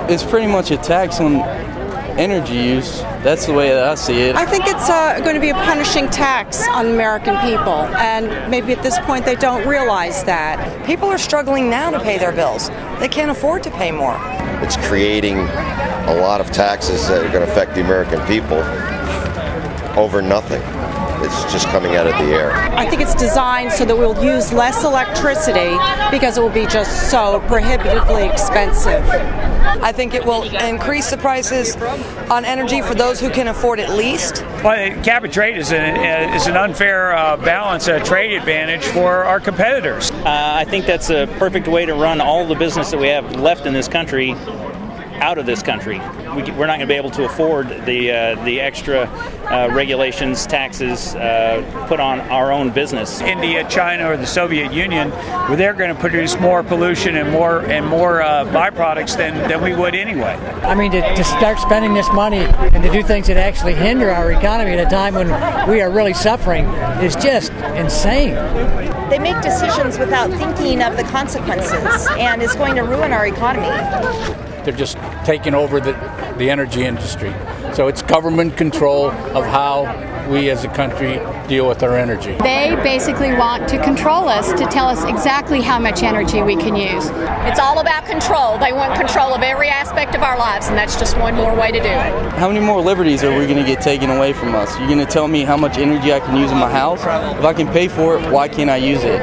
it's pretty much a tax on energy use. That's the way that I see it. I think it's going to be a punishing tax on American people, and maybe at this point they don't realize that. People are struggling now to pay their bills. They can't afford to pay more. It's creating a lot of taxes that are going to affect the American people over nothing. It's just coming out of the air. I think it's designed so that we'll use less electricity because it will be just so prohibitively expensive. I think it will increase the prices on energy for those who can afford it least. Well, cap and trade is an unfair balance, a trade advantage for our competitors. I think that's a perfect way to run all the business that we have left in this country out of this country. We're not going to be able to afford the extra regulations, taxes put on our own business. India, China, or the Soviet Union, where they're going to produce more pollution and more byproducts than we would anyway. I mean, to start spending this money and to do things that actually hinder our economy at a time when we are really suffering is just insane. They make decisions without thinking of the consequences, and it's going to ruin our economy. They're just taking over the energy industry. So it's government control of how we as a country deal with our energy. They basically want to control us, to tell us exactly how much energy we can use. It's all about control. They want control of every aspect of our lives, and that's just one more way to do it. How many more liberties are we going to get taken away from us? You're going to tell me how much energy I can use in my house? If I can pay for it, why can't I use it?